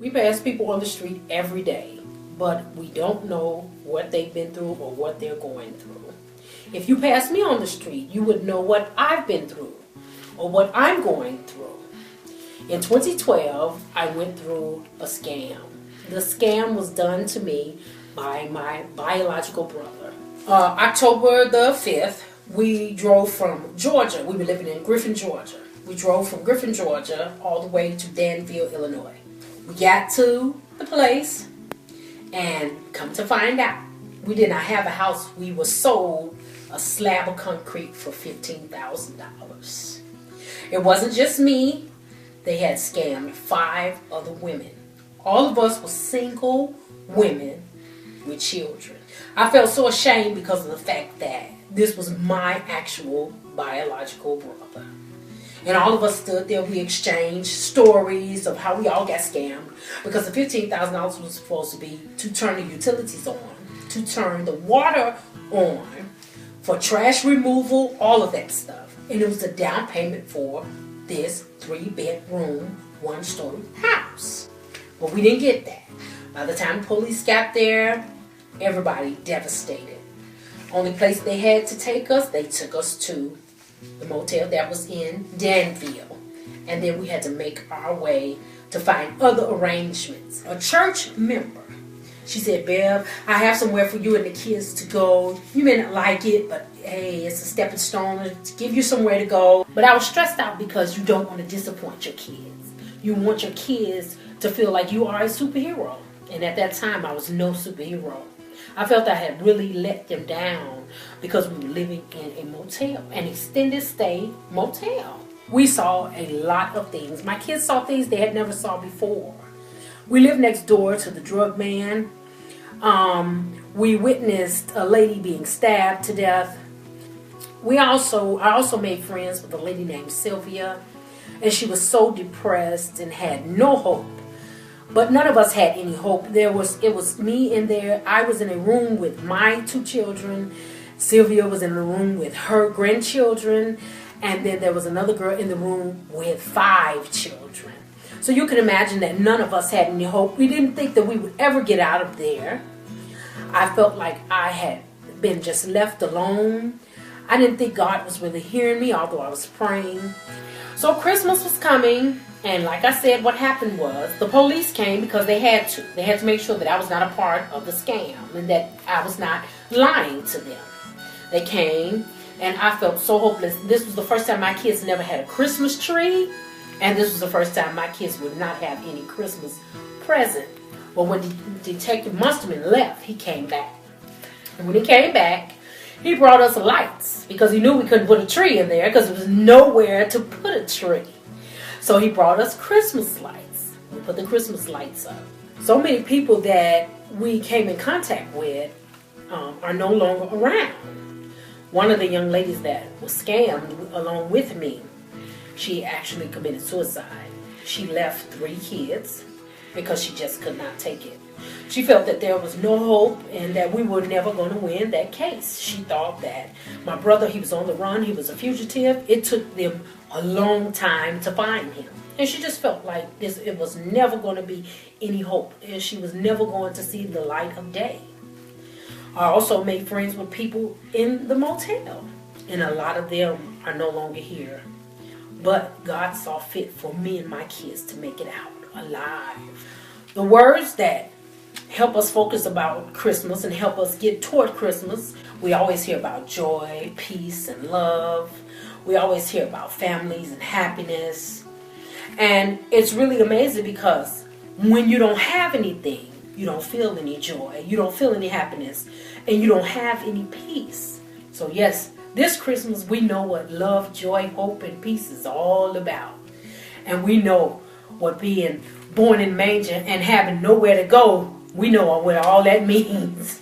We pass people on the street every day, but we don't know what they've been through or what they're going through. If you pass me on the street, you would know what I've been through or what I'm going through. In 2012, I went through a scam. The scam was done to me by my biological brother. October the 5th, we drove from Georgia. We were living in Griffin, Georgia. We drove from Griffin, Georgia, all the way to Danville, Illinois. We got to the place, and come to find out, we did not have a house. We were sold a slab of concrete for $15,000. It wasn't just me. They had scammed 5 other women. All of us were single women with children. I felt so ashamed because of the fact that this was my actual biological brother. And all of us stood there. We exchanged stories of how we all got scammed, because the $15,000 was supposed to be to turn the utilities on, to turn the water on, for trash removal, all of that stuff. And it was a down payment for this 3-bedroom, 1-story house. But we didn't get that. By the time the police got there, everybody devastated. Only place they had to take us, they took us to the motel that was in Danville. And then we had to make our way to find other arrangements. A church member, she said, "Bev, I have somewhere for you and the kids to go. You may not like it, but hey, it's a stepping stone to give you somewhere to go." But I was stressed out because you don't want to disappoint your kids. You want your kids to feel like you are a superhero. And at that time, I was no superhero. I felt I had really let them down because we were living in a motel, an extended stay motel. We saw a lot of things. My kids saw things they had never saw before. We lived next door to the drug man. We witnessed a lady being stabbed to death. I also made friends with a lady named Sylvia, and she was so depressed and had no hope. But none of us had any hope. It was me in there. I was in a room with my 2 children. Sylvia was in a room with her grandchildren. And then there was another girl in the room with 5 children. So you can imagine that none of us had any hope. We didn't think that we would ever get out of there. I felt like I had been just left alone. I didn't think God was really hearing me, although I was praying. So Christmas was coming. And like I said, what happened was the police came because they had to. They had to make sure that I was not a part of the scam and that I was not lying to them. They came, and I felt so hopeless. This was the first time my kids never had a Christmas tree, and this was the first time my kids would not have any Christmas present. But when Detective Munsterman left, he came back. And when he came back, he brought us lights because he knew we couldn't put a tree in there because there was nowhere to put a tree. So he brought us Christmas lights. We put the Christmas lights up. So many people that we came in contact with are no longer around. One of the young ladies that was scammed along with me, she actually committed suicide. She left 3 kids because she just could not take it. She felt that there was no hope and that we were never going to win that case. She thought that my brother, he was on the run, he was a fugitive. It took them a long time to find him. And she just felt like it was never going to be any hope. And she was never going to see the light of day. I also made friends with people in the motel. And a lot of them are no longer here. But God saw fit for me and my kids to make it out alive. The words that help us focus about Christmas and help us get toward Christmas, we always hear about joy, peace, and love. We always hear about families and happiness. And it's really amazing because when you don't have anything, you don't feel any joy, you don't feel any happiness, and you don't have any peace. So yes, this Christmas we know what love, joy, hope, and peace is all about. And we know what being born in manger and having nowhere to go, we know what all that means.